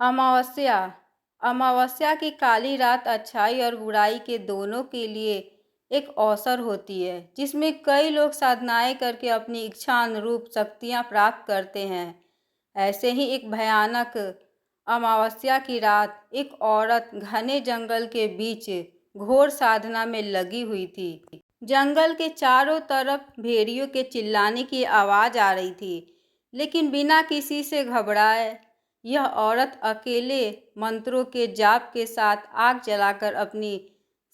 अमावस्या। अमावस्या की काली रात अच्छाई और बुराई के दोनों के लिए एक अवसर होती है, जिसमें कई लोग साधनाएं करके अपनी इच्छा अनुरूप शक्तियां प्राप्त करते हैं। ऐसे ही एक भयानक अमावस्या की रात एक औरत घने जंगल के बीच घोर साधना में लगी हुई थी। जंगल के चारों तरफ भेड़ियों के चिल्लाने की आवाज़ आ रही थी, लेकिन बिना किसी से घबराए यह औरत अकेले मंत्रों के जाप के साथ आग जलाकर अपनी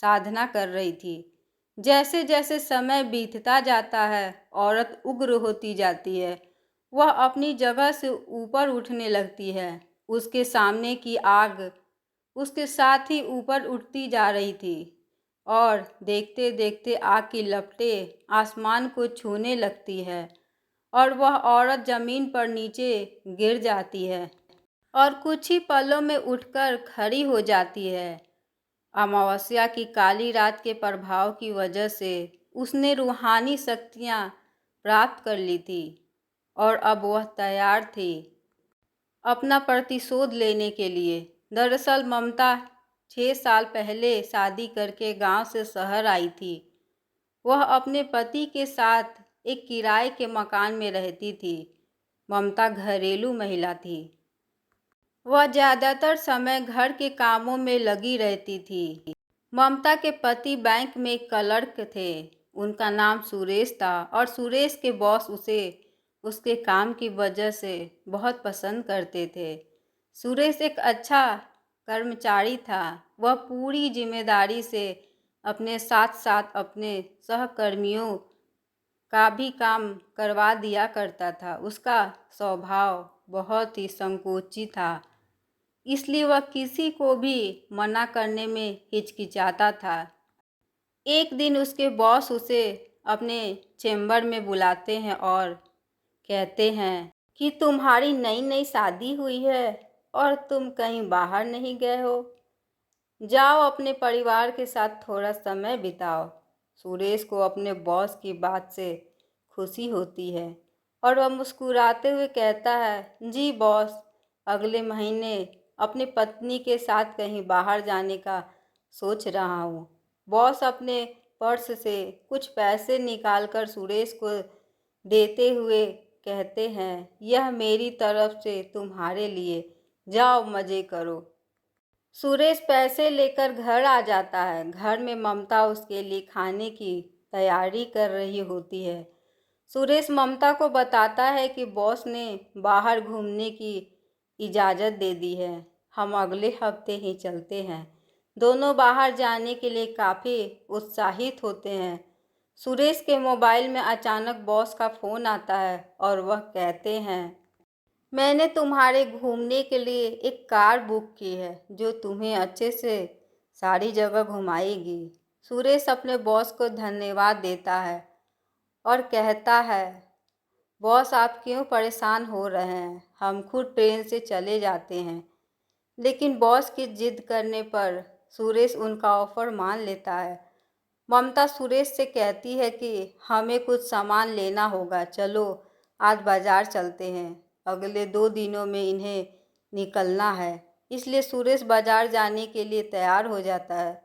साधना कर रही थी। जैसे जैसे समय बीतता जाता है, औरत उग्र होती जाती है। वह अपनी जगह से ऊपर उठने लगती है। उसके सामने की आग उसके साथ ही ऊपर उठती जा रही थी और देखते देखते आग की लपटें आसमान को छूने लगती है और वह औरत ज़मीन पर नीचे गिर जाती है और कुछ ही पलों में उठकर खड़ी हो जाती है। अमावस्या की काली रात के प्रभाव की वजह से उसने रूहानी शक्तियाँ प्राप्त कर ली थी और अब वह तैयार थी अपना प्रतिशोध लेने के लिए। दरअसल ममता 6 साल पहले शादी करके गांव से शहर आई थी। वह अपने पति के साथ एक किराए के मकान में रहती थी। ममता घरेलू महिला थी। वह ज़्यादातर समय घर के कामों में लगी रहती थी। ममता के पति बैंक में क्लर्क थे। उनका नाम सुरेश था और सुरेश के बॉस उसे उसके काम की वजह से बहुत पसंद करते थे। सुरेश एक अच्छा कर्मचारी था। वह पूरी जिम्मेदारी से अपने साथ साथ अपने सहकर्मियों का भी काम करवा दिया करता था। उसका स्वभाव बहुत ही संकोची था, इसलिए वह किसी को भी मना करने में हिचकिचाता था। एक दिन उसके बॉस उसे अपने चेम्बर में बुलाते हैं और कहते हैं कि तुम्हारी नई नई शादी हुई है और तुम कहीं बाहर नहीं गए हो। जाओ अपने परिवार के साथ थोड़ा समय बिताओ। सुरेश को अपने बॉस की बात से खुशी होती है और वह मुस्कुराते हुए कहता है, जी बॉस, अगले महीने अपनी पत्नी के साथ कहीं बाहर जाने का सोच रहा हूँ। बॉस अपने पर्स से कुछ पैसे निकालकर सुरेश को देते हुए कहते हैं, यह मेरी तरफ से तुम्हारे लिए, जाओ मज़े करो। सुरेश पैसे लेकर घर आ जाता है। घर में ममता उसके लिए खाने की तैयारी कर रही होती है। सुरेश ममता को बताता है कि बॉस ने बाहर घूमने की इजाज़त दे दी है, हम अगले हफ्ते ही चलते हैं। दोनों बाहर जाने के लिए काफ़ी उत्साहित होते हैं। सुरेश के मोबाइल में अचानक बॉस का फ़ोन आता है और वह कहते हैं, मैंने तुम्हारे घूमने के लिए एक कार बुक की है जो तुम्हें अच्छे से सारी जगह घुमाएगी। सुरेश अपने बॉस को धन्यवाद देता है और कहता है, बॉस आप क्यों परेशान हो रहे हैं, हम खुद ट्रेन से चले जाते हैं। लेकिन बॉस की जिद करने पर सुरेश उनका ऑफ़र मान लेता है। ममता सुरेश से कहती है कि हमें कुछ सामान लेना होगा, चलो आज बाज़ार चलते हैं। अगले 2 दिनों में इन्हें निकलना है, इसलिए सुरेश बाज़ार जाने के लिए तैयार हो जाता है।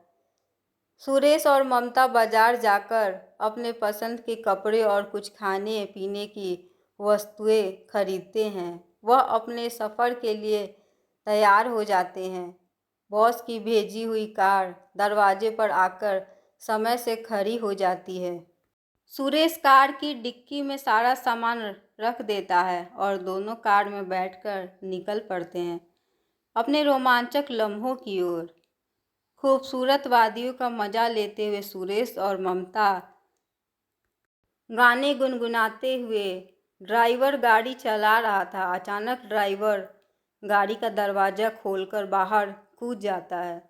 सुरेश और ममता बाज़ार जाकर अपने पसंद के कपड़े और कुछ खाने पीने की वस्तुएं खरीदते हैं। वह अपने सफ़र के लिए तैयार हो जाते हैं। बॉस की भेजी हुई कार दरवाजे पर आकर समय से खड़ी हो जाती है। सुरेश कार की डिक्की में सारा सामान रख देता है और दोनों कार में बैठकर निकल पड़ते हैं अपने रोमांचक लम्हों की ओर। खूबसूरत वादियों का मज़ा लेते हुए सुरेश और ममता गाने गुनगुनाते हुए ड्राइवर गाड़ी चला रहा था। अचानक ड्राइवर गाड़ी का दरवाज़ा खोलकर बाहर कूद जाता है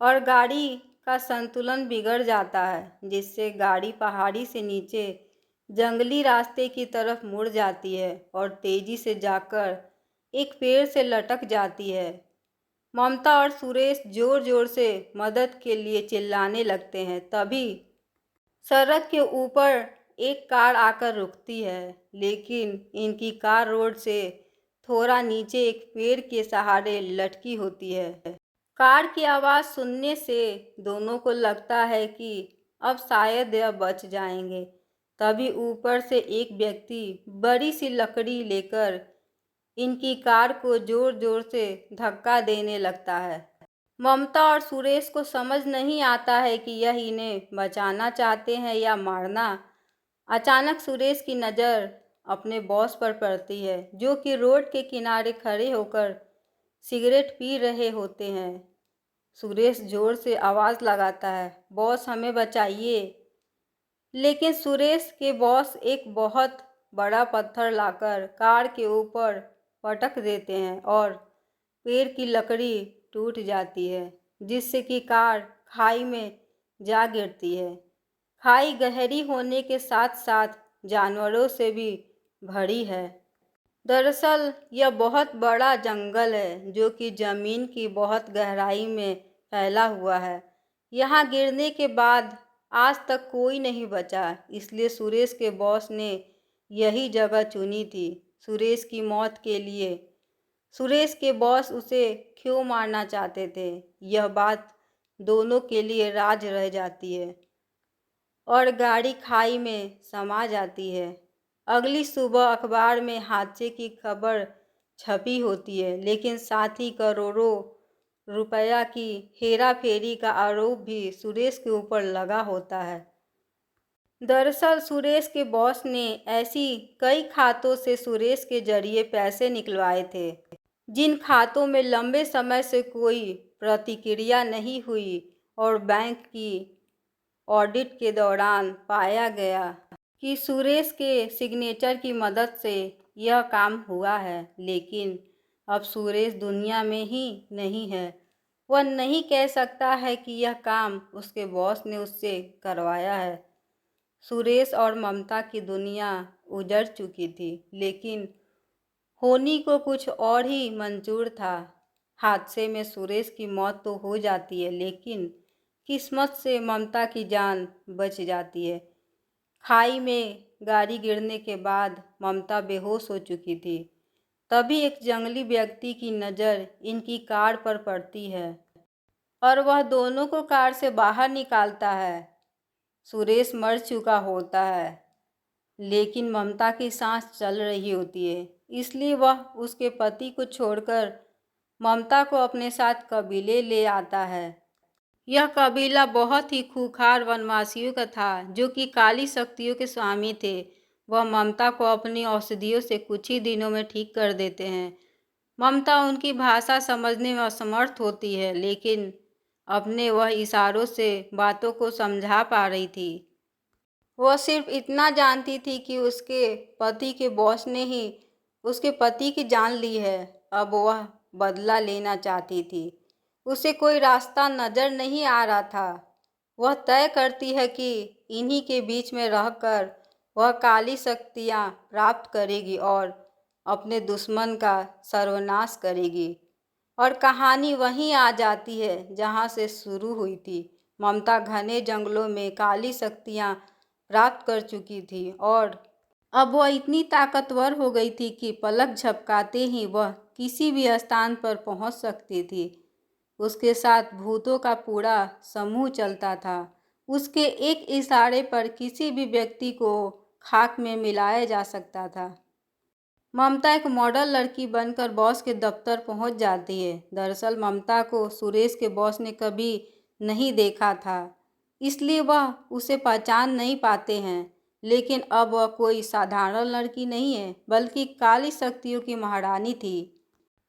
और गाड़ी का संतुलन बिगड़ जाता है, जिससे गाड़ी पहाड़ी से नीचे जंगली रास्ते की तरफ मुड़ जाती है और तेज़ी से जाकर एक पेड़ से लटक जाती है। ममता और सुरेश ज़ोर ज़ोर से मदद के लिए चिल्लाने लगते हैं। तभी सड़क के ऊपर एक कार आकर रुकती है, लेकिन इनकी कार रोड से थोड़ा नीचे एक पेड़ के सहारे लटकी होती है। कार की आवाज़ सुनने से दोनों को लगता है कि अब शायद यह बच जाएंगे। तभी ऊपर से एक व्यक्ति बड़ी सी लकड़ी लेकर इनकी कार को जोर जोर से धक्का देने लगता है। ममता और सुरेश को समझ नहीं आता है कि यह इन्हें बचाना चाहते हैं या मारना। अचानक सुरेश की नज़र अपने बॉस पर पड़ती है, जो कि रोड के किनारे खड़े होकर सिगरेट पी रहे होते हैं। सुरेश जोर से आवाज़ लगाता है, बॉस हमें बचाइए। लेकिन सुरेश के बॉस एक बहुत बड़ा पत्थर लाकर कार के ऊपर पटक देते हैं और पेड़ की लकड़ी टूट जाती है, जिससे कि कार खाई में जा गिरती है। खाई गहरी होने के साथ साथ जानवरों से भी भरी है। दरअसल यह बहुत बड़ा जंगल है, जो कि ज़मीन की बहुत गहराई में फैला हुआ है। यहाँ गिरने के बाद आज तक कोई नहीं बचा, इसलिए सुरेश के बॉस ने यही जगह चुनी थी सुरेश की मौत के लिए। सुरेश के बॉस उसे क्यों मारना चाहते थे, यह बात दोनों के लिए राज रह जाती है और गाड़ी खाई में समा जाती है। अगली सुबह अखबार में हादसे की खबर छपी होती है, लेकिन साथ ही करोड़ों रुपया की हेरा फेरी का आरोप भी सुरेश के ऊपर लगा होता है। दरअसल सुरेश के बॉस ने ऐसी कई खातों से सुरेश के जरिए पैसे निकलवाए थे, जिन खातों में लंबे समय से कोई प्रतिक्रिया नहीं हुई और बैंक की ऑडिट के दौरान पाया गया कि सुरेश के सिग्नेचर की मदद से यह काम हुआ है। लेकिन अब सुरेश दुनिया में ही नहीं है। वह नहीं कह सकता है कि यह काम उसके बॉस ने उससे करवाया है। सुरेश और ममता की दुनिया उजड़ चुकी थी, लेकिन होनी को कुछ और ही मंजूर था। हादसे में सुरेश की मौत तो हो जाती है, लेकिन किस्मत से ममता की जान बच जाती है। खाई में गाड़ी गिरने के बाद ममता बेहोश हो चुकी थी। तभी एक जंगली व्यक्ति की नज़र इनकी कार पर पड़ती है और वह दोनों को कार से बाहर निकालता है। सुरेश मर चुका होता है, लेकिन ममता की सांस चल रही होती है, इसलिए वह उसके पति को छोड़कर ममता को अपने साथ कबीले ले आता है। यह कबीला बहुत ही खूंखार वनवासियों का था, जो कि काली शक्तियों के स्वामी थे। वह ममता को अपनी औषधियों से कुछ ही दिनों में ठीक कर देते हैं। ममता उनकी भाषा समझने में असमर्थ होती है, लेकिन अपने वह इशारों से बातों को समझा पा रही थी। वह सिर्फ इतना जानती थी कि उसके पति के बॉस ने ही उसके पति की जान ली है। अब वह बदला लेना चाहती थी। उसे कोई रास्ता नज़र नहीं आ रहा था। वह तय करती है कि इन्हीं के बीच में रहकर वह काली शक्तियाँ प्राप्त करेगी और अपने दुश्मन का सर्वनाश करेगी। और कहानी वहीं आ जाती है जहाँ से शुरू हुई थी। ममता घने जंगलों में काली शक्तियाँ प्राप्त कर चुकी थी और अब वह इतनी ताकतवर हो गई थी कि पलक झपकाते ही वह किसी भी स्थान पर पहुंच सकती थी। उसके साथ भूतों का पूरा समूह चलता था। उसके एक इशारे पर किसी भी व्यक्ति को खाक में मिलाया जा सकता था। ममता एक मॉडल लड़की बनकर बॉस के दफ्तर पहुंच जाती है। दरअसल ममता को सुरेश के बॉस ने कभी नहीं देखा था, इसलिए वह उसे पहचान नहीं पाते हैं। लेकिन अब वह कोई साधारण लड़की नहीं है, बल्कि काली शक्तियों की महारानी थी।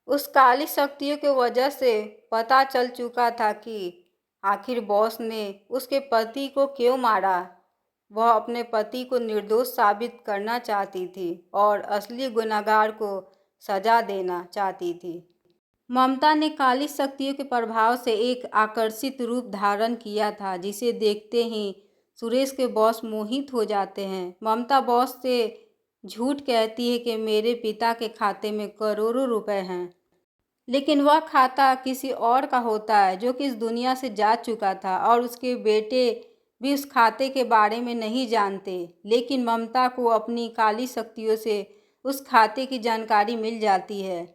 उस काली शक्तियों की वजह से पता चल चुका था कि आखिर बॉस ने उसके पति को क्यों मारा। वह अपने पति को निर्दोष साबित करना चाहती थी और असली गुनहगार को सजा देना चाहती थी। ममता ने काली शक्तियों के प्रभाव से एक आकर्षित रूप धारण किया था, जिसे देखते ही सुरेश के बॉस मोहित हो जाते हैं। ममता बॉस से झूठ कहती है कि मेरे पिता के खाते में करोड़ों रुपए हैं, लेकिन वह खाता किसी और का होता है जो कि इस दुनिया से जा चुका था और उसके बेटे भी उस खाते के बारे में नहीं जानते। लेकिन ममता को अपनी काली शक्तियों से उस खाते की जानकारी मिल जाती है।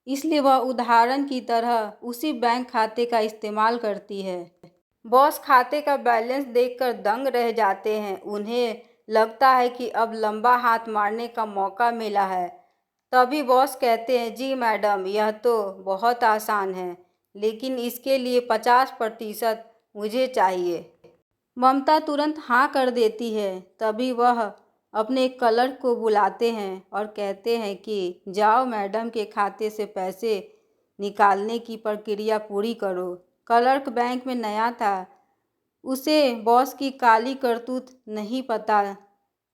इसलिए वह उदाहरण की तरह उसी बैंक खाते का इस्तेमाल करती है। बॉस खाते का बैलेंस देखकर दंग रह जाते हैं। उन्हें लगता है कि अब लंबा हाथ मारने का मौका मिला है। तभी बॉस कहते हैं, जी मैडम, यह तो बहुत आसान है, लेकिन इसके लिए 50% मुझे चाहिए। ममता तुरंत हाँ कर देती है। तभी वह अपने क्लर्क को बुलाते हैं और कहते हैं कि जाओ मैडम के खाते से पैसे निकालने की प्रक्रिया पूरी करो। क्लर्क बैंक में नया था। उसे बॉस की काली करतूत नहीं पता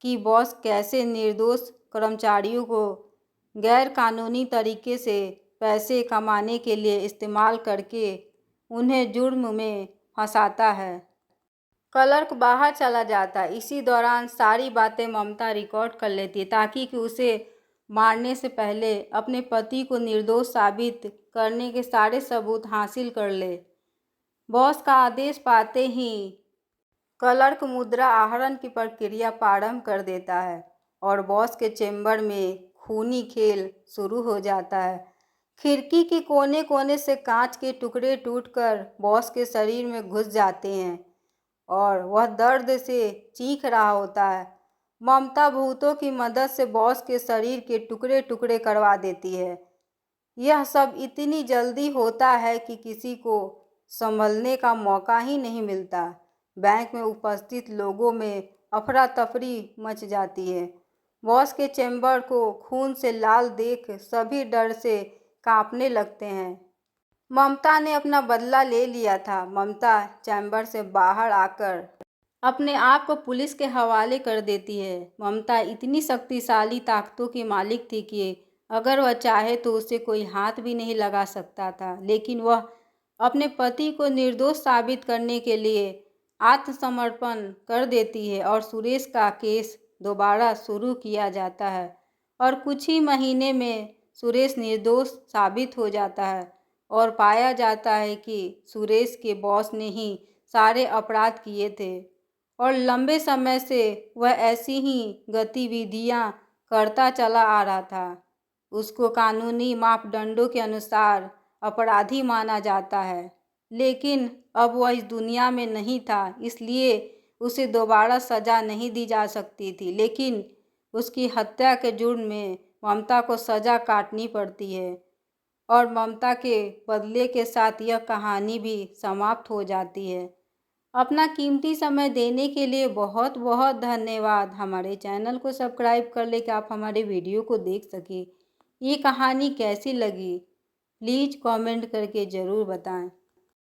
कि बॉस कैसे निर्दोष कर्मचारियों को गैर कानूनी तरीके से पैसे कमाने के लिए इस्तेमाल करके उन्हें जुर्म में फंसाता है। क्लर्क बाहर चला जाता है। इसी दौरान सारी बातें ममता रिकॉर्ड कर लेती है ताकि कि उसे मारने से पहले अपने पति को निर्दोष साबित करने के सारे सबूत हासिल कर ले। बॉस का आदेश पाते ही क्लर्क मुद्रा आहरण की प्रक्रिया प्रारंभ कर देता है और बॉस के चेंबर में खूनी खेल शुरू हो जाता है। खिड़की के कोने कोने से कांच के टुकड़े टूटकर बॉस के शरीर में घुस जाते हैं और वह दर्द से चीख रहा होता है। ममता भूतों की मदद से बॉस के शरीर के टुकड़े टुकड़े करवा देती है। यह सब इतनी जल्दी होता है कि किसी को संभलने का मौका ही नहीं मिलता। बैंक में उपस्थित लोगों में अफरा तफरी मच जाती है। बॉस के चेंबर को खून से लाल देख सभी डर से कांपने लगते हैं। ममता ने अपना बदला ले लिया था। ममता चैम्बर से बाहर आकर अपने आप को पुलिस के हवाले कर देती है। ममता इतनी शक्तिशाली ताकतों की मालिक थी कि अगर वह चाहे तो उसे कोई हाथ भी नहीं लगा सकता था, लेकिन वह अपने पति को निर्दोष साबित करने के लिए आत्मसमर्पण कर देती है और सुरेश का केस दोबारा शुरू किया जाता है और कुछ ही महीने में सुरेश निर्दोष साबित हो जाता है और पाया जाता है कि सुरेश के बॉस ने ही सारे अपराध किए थे और लंबे समय से वह ऐसी ही गतिविधियां करता चला आ रहा था। उसको कानूनी मापदंडों के अनुसार अपराधी माना जाता है, लेकिन अब वह इस दुनिया में नहीं था, इसलिए उसे दोबारा सज़ा नहीं दी जा सकती थी। लेकिन उसकी हत्या के जुर्म में ममता को सज़ा काटनी पड़ती है और ममता के बदले के साथ यह कहानी भी समाप्त हो जाती है। अपना कीमती समय देने के लिए बहुत बहुत धन्यवाद। हमारे चैनल को सब्सक्राइब कर ले कि आप हमारे वीडियो को देख सकें। ये कहानी कैसी लगी प्लीज़ कमेंट करके ज़रूर बताएं।